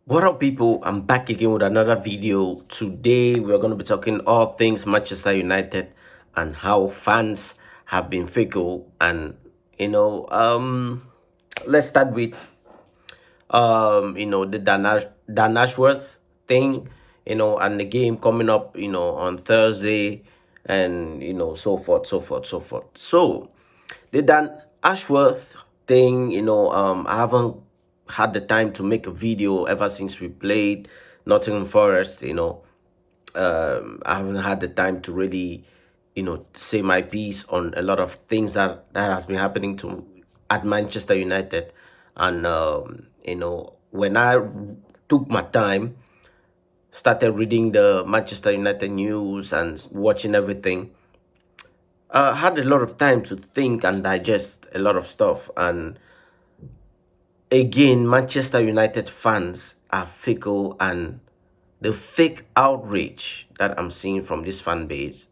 What up, people? I'm back again with another video. Today, we're going to be talking all things Manchester United and how fans have been fickle. And let's start with the Dan Ashworth thing, and the game coming up, on Thursday, and so forth, so forth, so forth. So, the Dan Ashworth thing, I haven't had the time to make a video ever since we played Nottingham Forest. I haven't had the time to really, say my piece on a lot of things that has been happening to at Manchester United. And when I took my time, started reading the Manchester United news and watching everything, had a lot of time to think and digest a lot of stuff. And again, Manchester United fans are fickle, and the fake outrage that I'm seeing from this fan base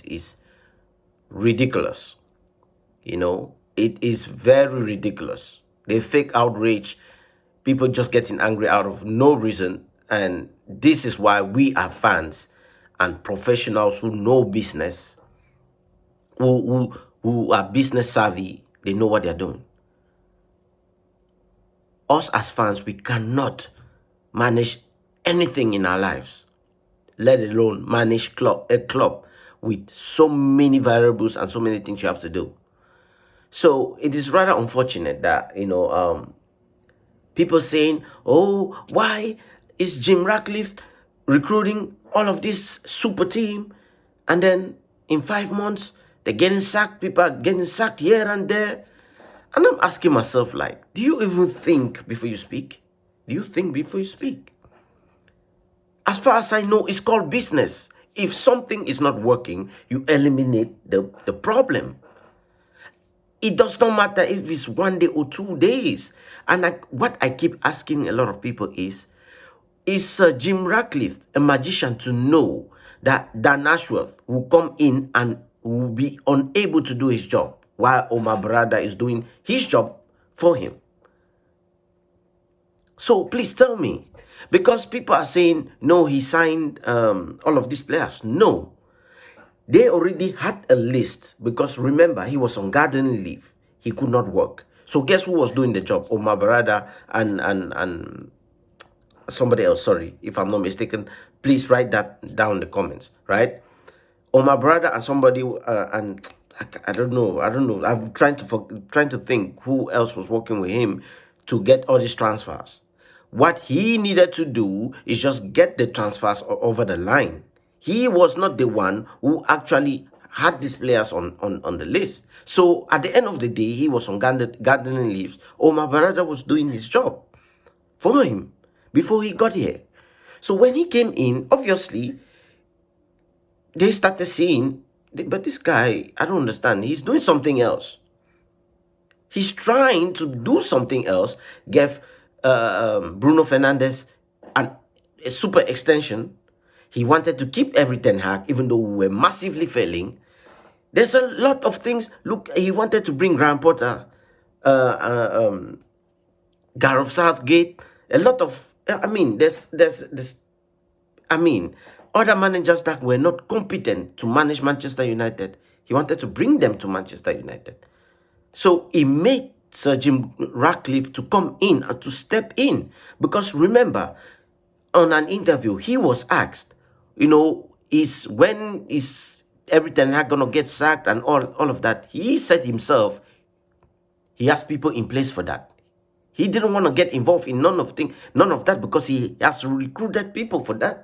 is ridiculous. It is very ridiculous. The fake outrage, people just getting angry out of no reason. And this is why we are fans and professionals who know business, who are business savvy. They know what they're doing. Us as fans, we cannot manage anything in our lives, let alone manage a club with so many variables and so many things you have to do. So it is rather unfortunate that people saying, "Oh, why is Jim Ratcliffe recruiting all of this super team, and then in 5 months they're getting sacked? People are getting sacked here and there." And I'm asking myself, like, do you even think before you speak? Do you think before you speak? As far as I know, it's called business. If something is not working, you eliminate the problem. It does not matter if it's 1 day or 2 days. And what I keep asking a lot of people is Jim Ratcliffe a magician to know that Dan Ashworth will come in and will be unable to do his job while Omar Barada is doing his job for him? So please tell me, because people are saying, no, he signed all of these players. No, they already had a list, because remember, he was on gardening leave. He could not work. So guess who was doing the job? Omar Barada and somebody else. Sorry, if I'm not mistaken. Please write that down in the comments, right? Omar Barada and somebody, and I don't know. I'm trying to think who else was working with him to get all these transfers. What he needed to do is just get the transfers over the line. He was not the one who actually had these players on the list. So at the end of the day, he was on gardening leave. Omar Barada was doing his job for him before he got here. So when he came in, obviously, they started seeing, but this guy, I don't understand. He's doing something else. He's trying to do something else, give Bruno Fernandes a super extension. He wanted to keep every Ten Hag, even though we were massively failing. There's a lot of things. Look, he wanted to bring Graham Potter, Gareth Southgate, a lot of, other managers that were not competent to manage Manchester United. He wanted to bring them to Manchester United. So he made Sir Jim Ratcliffe to come in and to step in. Because remember, on an interview, he was asked, is everything not going to get sacked and all of that. He said himself, he has people in place for that. He didn't want to get involved in none of that, because he has recruited people for that.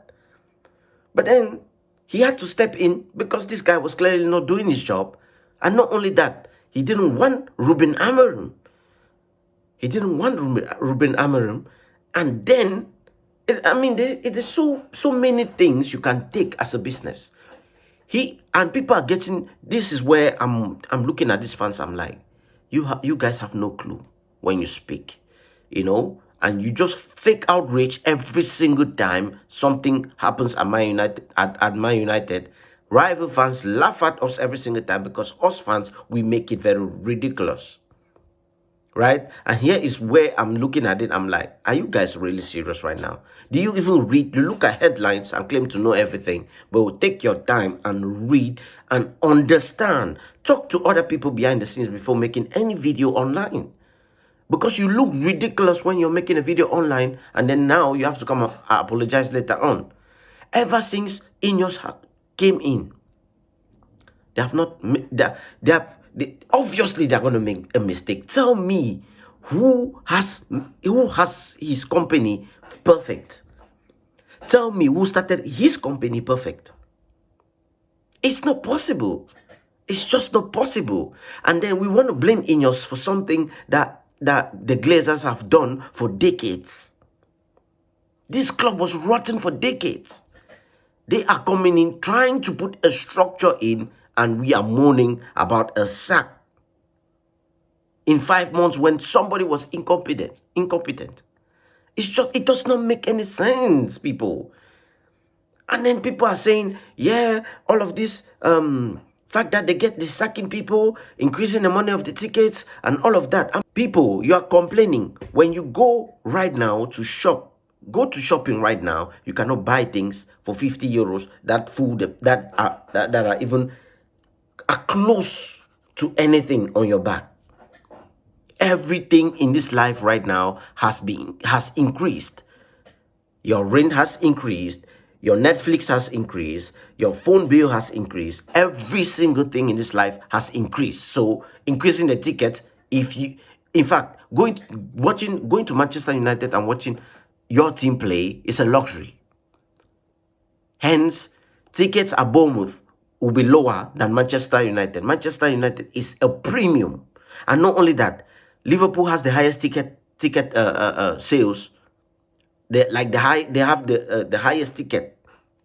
But then he had to step in because this guy was clearly not doing his job. And not only that, he didn't want Ruben Amorim. And then, it is so many things you can take as a business. People are getting, this is where I'm looking at these fans, I'm like, you guys have no clue when you speak, and you just fake outrage every single time something happens at Man United. At Man United, rival fans laugh at us every single time, because us fans, we make it very ridiculous. right? And here is where I'm looking at it. I'm like, are you guys really serious right now? Do you even read? You look at headlines and claim to know everything, but take your time and read and understand. Talk to other people behind the scenes before making any video online. Because you look ridiculous when you're making a video online, and then now you have to come and apologize later on. Ever since Ineos came in, they have not. Obviously they're going to make a mistake. Tell me who has his company perfect. Tell me who started his company perfect. It's not possible. It's just not possible. And then we want to blame Ineos for something that the Glazers have done for decades. This club was rotten for decades. They are coming in trying to put a structure in, and we are moaning about a sack in 5 months when somebody was incompetent. It does not make any sense, people. And then people are saying, yeah, all of this fact that they sacking people, increasing the money of the tickets and all of that. And people, you are complaining. When you go right now to shop, go to shopping right now, you cannot buy things for 50 euros that are even close to anything on your back. Everything in this life right now has increased. Your rent has increased. Your Netflix has increased. Your phone bill has increased. Every single thing in this life has increased. So increasing the tickets, in fact, going to Manchester United and watching your team play is a luxury. Hence, tickets at Bournemouth will be lower than Manchester United. Manchester United is a premium. And not only that, Liverpool has the highest ticket sales. They have the highest ticket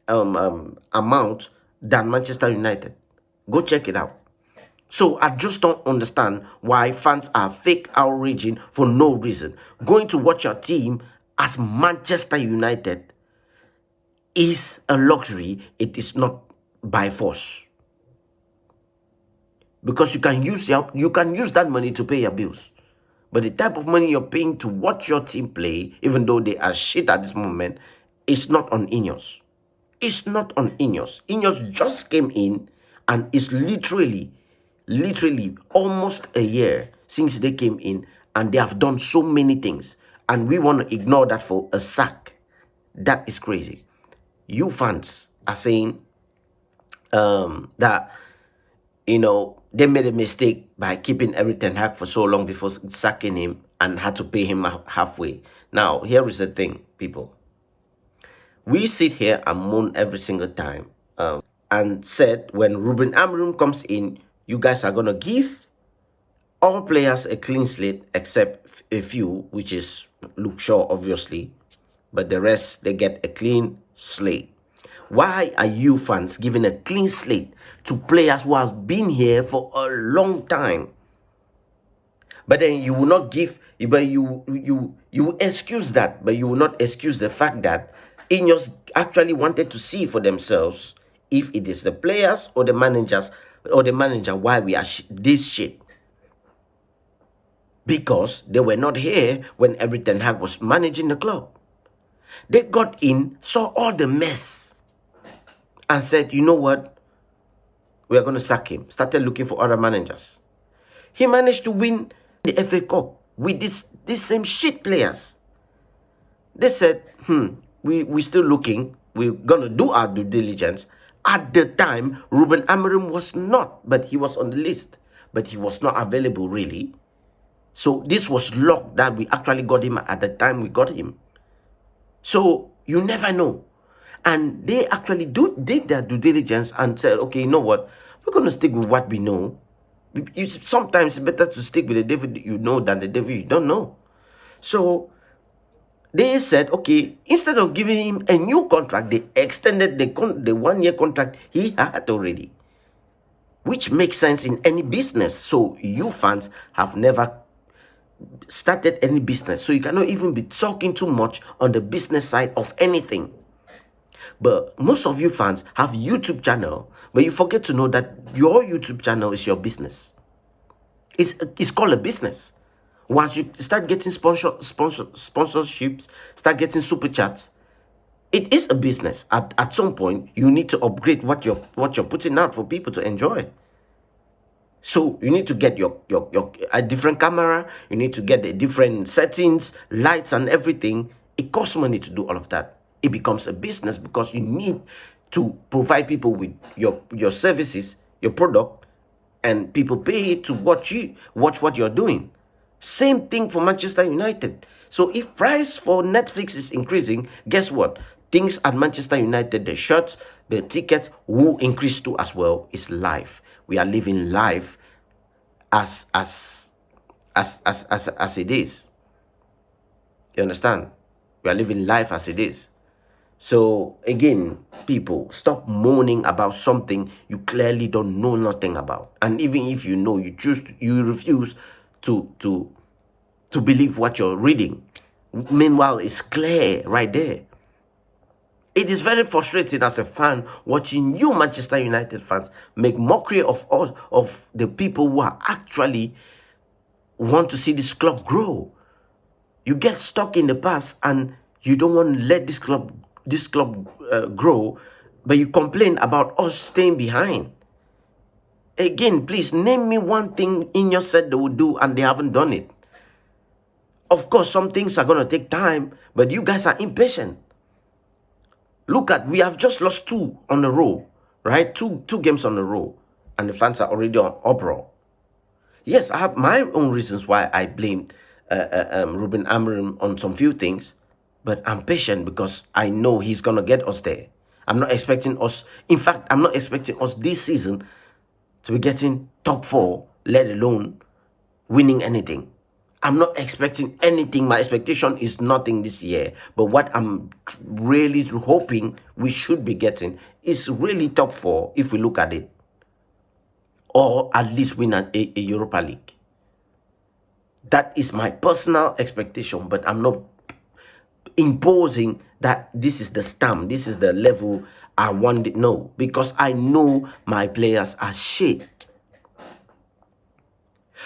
amount than Manchester United. Go check it out. So I just don't understand why fans are fake outraging for no reason. Going to watch your team as Manchester United is a luxury. It is not by force. Because you can use that money to pay your bills. But the type of money you're paying to watch your team play, even though they are shit at this moment, is not on Ineos. It's not on Ineos. Ineos just came in and it's literally almost a year since they came in, and they have done so many things. And we want to ignore that for a sack. That is crazy. You fans are saying that, they made a mistake by keeping Erik ten Hag for so long before sacking him and had to pay him halfway. Now, here is the thing, people. We sit here and moan every single time and said when Ruben Amorim comes in, you guys are going to give all players a clean slate except a few, which is Luke Shaw, obviously. But the rest, they get a clean slate. Why are you fans giving a clean slate to players who have been here for a long time? But then you will not give, but you excuse that, but you will not excuse the fact that Ineos actually wanted to see for themselves if it is the players or the managers or the manager why we are this shit. Because they were not here when Erik ten Hag was managing the club. They got in, saw all the mess, and said, you know what? We are going to sack him. Started looking for other managers. He managed to win the FA Cup with these same shit players. They said, we're still looking. We're going to do our due diligence. At the time, Ruben Amorim was not, but he was on the list. But he was not available, really. So this was luck that we actually got him at the time we got him. So you never know. And they actually did their due diligence and said, okay, you know what? We're going to stick with what we know. Sometimes it's better to stick with the devil you know than the devil you don't know. So they said, okay, instead of giving him a new contract, they extended the 1-year contract he had already. Which makes sense in any business. So you fans have never started any business. So you cannot even be talking too much on the business side of anything. But most of you fans have YouTube channel, but you forget to know that your YouTube channel is your business. It's called a business. Once you start getting sponsorships, start getting super chats, it is a business. At some point, you need to upgrade what you're putting out for people to enjoy. So you need to get your a different camera. You need to get the different settings, lights, and everything. It costs money to do all of that. It becomes a business because you need to provide people with your services, your product, and people pay to watch what you're doing. Same thing for Manchester United. So if price for Netflix is increasing, guess what? Things at Manchester United, the shirts, the tickets will increase too as well. It's life. We are living life as it is. You understand? We are living life as it is. So again, people, stop moaning about something you clearly don't know nothing about. And even if you know, you refuse to believe what you're reading. Meanwhile, it's clear right there. It is very frustrating as a fan watching you Manchester United fans make mockery of us, of the people who are actually want to see this club grow. You get stuck in the past and you don't want to let this club grow, but you complain about us staying behind. Again, please name me one thing in your set they would do and they haven't done it. Of course, some things are going to take time, but you guys are impatient. Look at, we have just lost 2 on the row, right? Two games on the row, and the fans are already on uproar. Yes, I have my own reasons why I blamed Ruben Amorim on some few things, but I'm patient because I know he's going to get us there. I'm not expecting us, in fact, I'm not expecting us this season to be getting top 4, let alone winning anything. I'm not expecting anything. My expectation is nothing this year. But what I'm really hoping we should be getting is really top 4 if we look at it. Or at least win a Europa League. That is my personal expectation. But I'm not imposing that this is the stamp. This is the level I want it. No. Because I know my players are shit.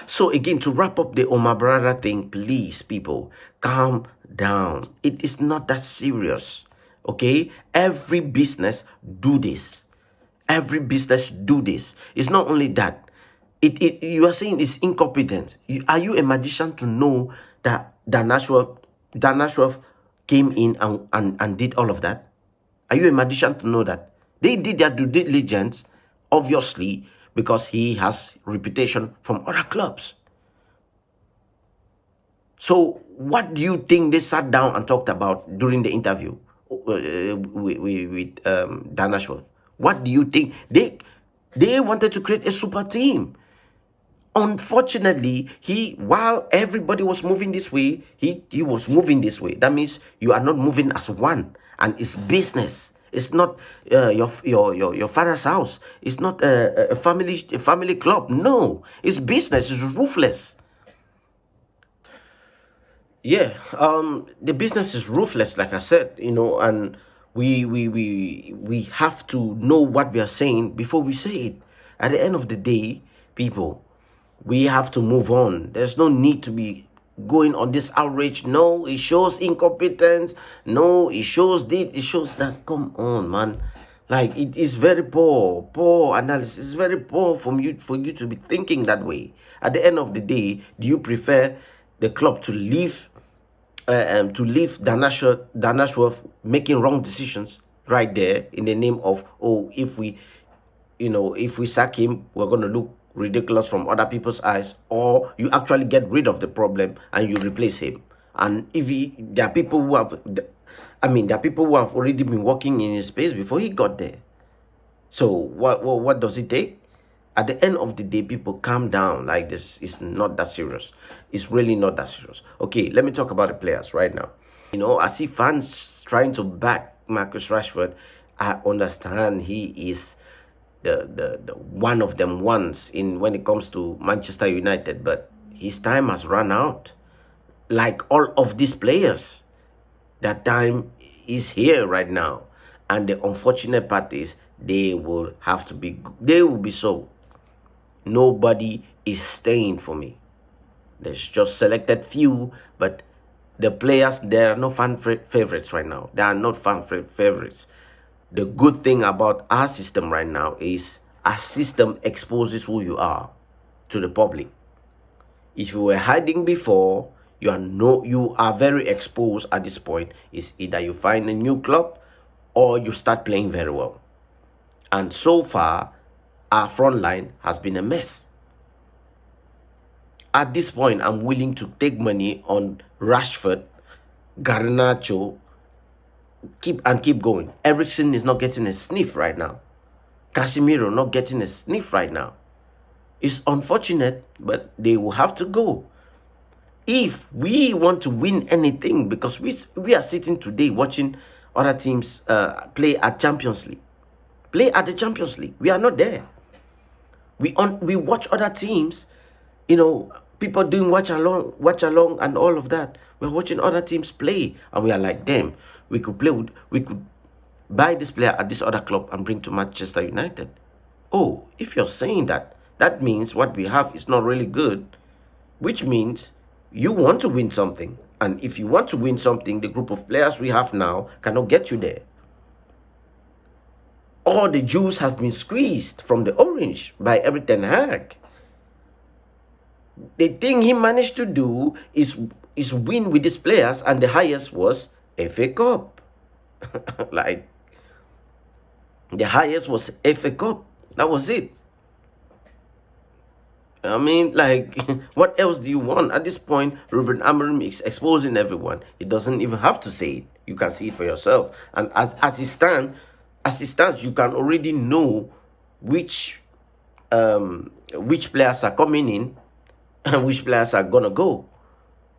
So again, to wrap up the Omar Brother thing, please, people, calm down. It is not that serious, okay? Every business do this. Every business do this. It's not only that. You are saying it's incompetent. Are you a magician to know that Dan Ashworth came in and did all of that? Are you a magician to know that? They did their due diligence, obviously, because he has reputation from other clubs. So what do you think they sat down and talked about during the interview with Dan Ashworth? What do you think? They wanted to create a super team. Unfortunately, while everybody was moving this way, he was moving this way. That means you are not moving as one, and it's business. It's not your father's house. It's not a family club. No, it's business. It's ruthless. Yeah, the business is ruthless, like I said, and we have to know what we are saying before we say it. At the end of the day, people, we have to move on. There's no need to be going on this outrage. No, it shows incompetence. No, it shows this, it shows that. Come on, man. Like, it is very poor analysis. It's very poor for you to be thinking that way. At the end of the day, do you prefer the club to leave Dan Ashworth making wrong decisions right there in the name of, if we sack him, we're going to look ridiculous from other people's eyes, or you actually get rid of the problem and you replace him? And if there are people who have already been working in his space before he got there. So what does it take? At the end of the day, people, calm down. Like, this is not that serious. It's really not that serious. Okay, let me talk about the players right now. I see fans trying to back Marcus Rashford. I understand he is the one of them ones when it comes to Manchester United, but his time has run out. Like all of these players, that time is here right now. And the unfortunate part is they will be sold. Nobody is staying for me. There's just selected few, but the players, there are no fan favorites right now. They are not fan favorites. The good thing about our system right now is our system exposes who you are to the public. If you were hiding before, you are very exposed at this point. It's either you find a new club or you start playing very well. And so far, our front line has been a mess. At this point, I'm willing to take money on Rashford, Garnacho, keep going. Eriksen is not getting a sniff right now. Casemiro not getting a sniff right now. It's unfortunate, but they will have to go. If we want to win anything, because we are sitting today watching other teams play at Champions League. Play at the Champions League. We are not there. We watch other teams, people doing watch along and all of that. We're watching other teams play and we are like, damn, we could buy this player at this other club and bring to Manchester United. Oh, if you're saying that, that means what we have is not really good, which means you want to win something. And if you want to win something, the group of players we have now cannot get you there. All the juice have been squeezed from the orange by Erik ten Hag. The thing he managed to do is win with his players, and the highest was FA Cup. Like, the highest was FA Cup. That was it. I mean, like, what else do you want? At this point, Ruben Amorim is exposing everyone. He doesn't even have to say it. You can see it for yourself. And as it stands, you can already know which players are coming in and which players are going to go.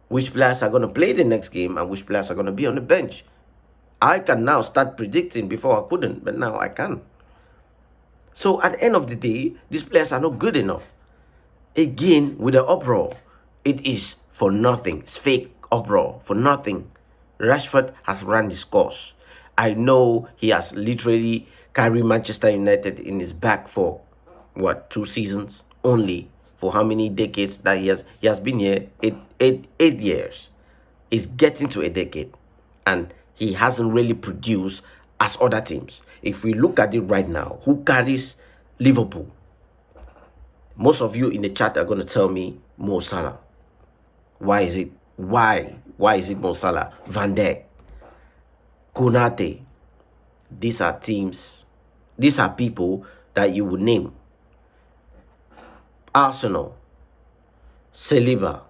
Which players are going to play the next game and which players are going to be on the bench. I can now start predicting. Before I couldn't, but now I can. So at the end of the day, these players are not good enough. Again, with the uproar, it is for nothing. It's fake uproar for nothing. Rashford has run his course. I know he has literally carried Manchester United in his back for, 2 seasons? Only. For how many decades that he has been here? 8 years. He's getting to a decade. And he hasn't really produced as other teams. If we look at it right now, who carries Liverpool? Most of you in the chat are going to tell me Mo Salah. Why is it? Why is it Mo Salah? Van Dijk, Konate. These are teams. These are people that you would name. Arsenal, Saliba,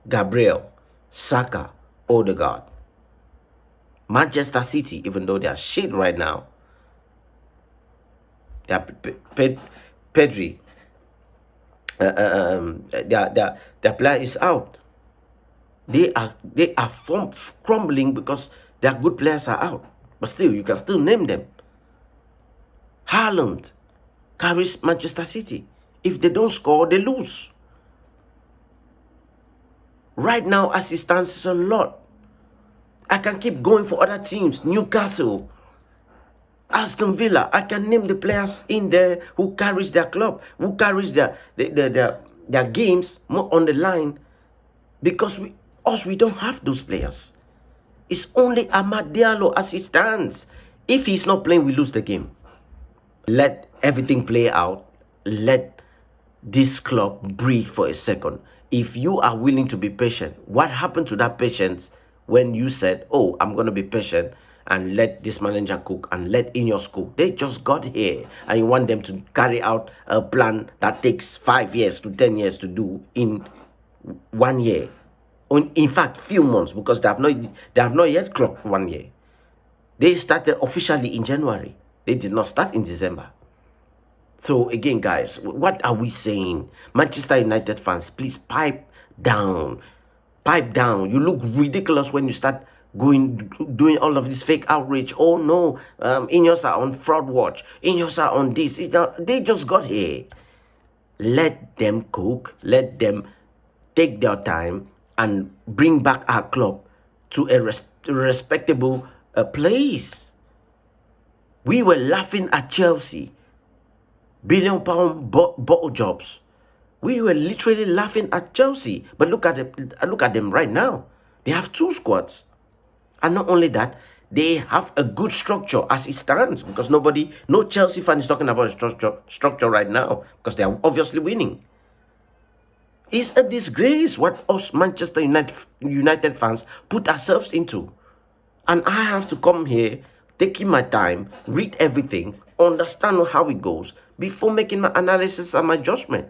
Gabriel, Saka, Odegaard. Manchester City, even though they are shit right now, they are Pedri. Their player is out. They are crumbling because their good players are out. But still, you can still name them. Haaland carries Manchester City. If they don't score, they lose. Right now, as it stands, it's a lot. I can keep going for other teams. Newcastle, Aston Villa. I can name the players in there who carries their club, who carries their games more on the line. Because we don't have those players. It's only Amad Diallo as it stands. If he's not playing, we lose the game. Let everything play out. Let this club breathe for a second. If you are willing to be patient, what happened to that patience when you said, oh, I'm going to be patient and let this manager cook and let Ineos cook? They just got here and you want them to carry out a plan that takes 5 years to 10 years to do in 1 year. In fact, few months, because they have not yet clocked 1 year. They started officially in January. They did not start in December. So again, guys, what are we saying? Manchester United fans, please pipe down. Pipe down. You look ridiculous when you start doing all of this fake outrage. Oh no, Ineos are on fraud watch. Ineos are on this. They just got here. Let them cook. Let them take their time and bring back our club to a respectable place. We were laughing at Chelsea. £1 billion bottle jobs. We were literally laughing at Chelsea, but look at them right now. They have 2 squads, and not only that, they have a good structure as it stands, because no Chelsea fan is talking about structure right now, because they are obviously winning. It's a disgrace what us Manchester United fans put ourselves into. And I have to come here, taking my time, read everything, understand how it goes, before making my analysis and my judgment.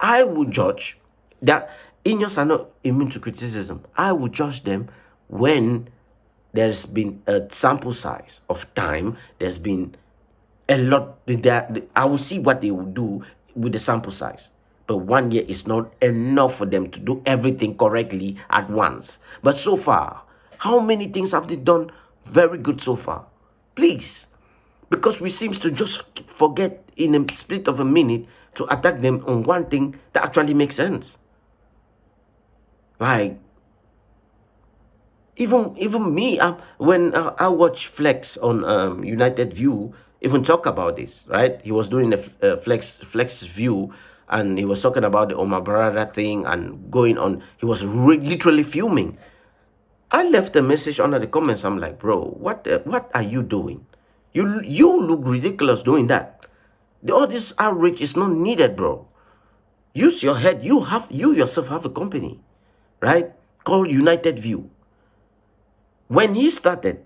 I will judge that Ineos are not immune to criticism. I will judge them when there's been a sample size of time. There's been a lot. I will see what they will do with the sample size. But 1 year is not enough for them to do everything correctly at once. But so far, how many things have they done very good so far? Please. Because we seem to just forget in a split of a minute to attack them on one thing that actually makes sense. Like, even me, when I watch Flex on United View, even talk about this, right? He was doing a Flex View, and he was talking about the Omar Barada thing and going on. He was literally fuming. I left a message under the comments. I'm like, bro, what are you doing? You look ridiculous doing that. All this outrage is not needed, bro. Use your head. You yourself have a company, right? Called United View. When he started,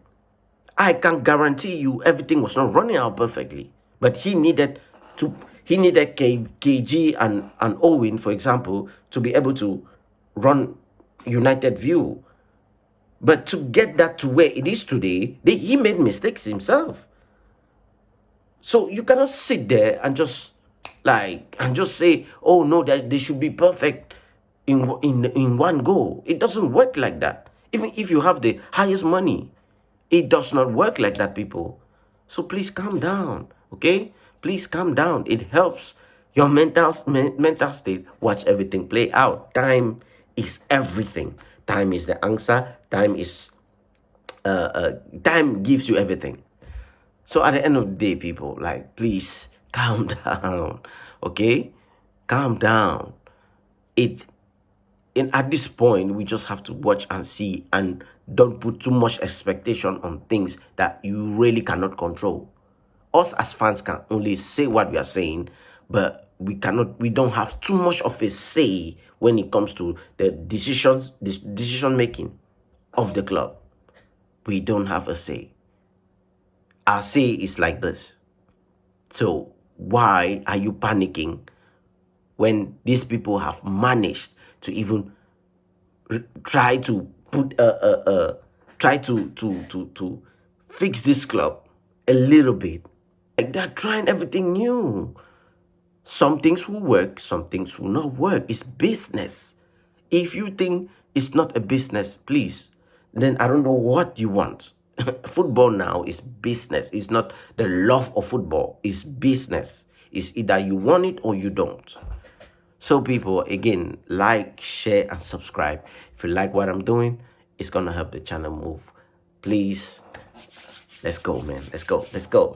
I can guarantee you everything was not running out perfectly. But he needed KG and Owen, for example, to be able to run United View. But to get that to where it is today, he made mistakes himself. So you cannot sit there and just say, oh no, that they should be perfect in one go. It doesn't work like that. Even if you have the highest money, it does not work like that, people. So please calm down, okay? Please calm down. It helps your mental state. Watch everything play out. Time is everything. Time is the answer. Time gives you everything. So at the end of the day, people, like, please calm down, okay? Calm down. At this point, we just have to watch and see, and don't put too much expectation on things that you really cannot control. Us as fans can only say what we are saying, but we don't have too much of a say when it comes to the decision making of the club. We don't have a say. Our say is like this. So why are you panicking when these people have managed to even try to fix this club a little bit? Like, they're trying everything new. Some things will work, some things will not work. It's business. If you think it's not a business, please, then I don't know what you want. Football now is business. It's not the love of football. It's business. It's either you want it or you don't. So people, again, like, share, and subscribe. If you like what I'm doing, it's going to help the channel move. Please, let's go, man. Let's go.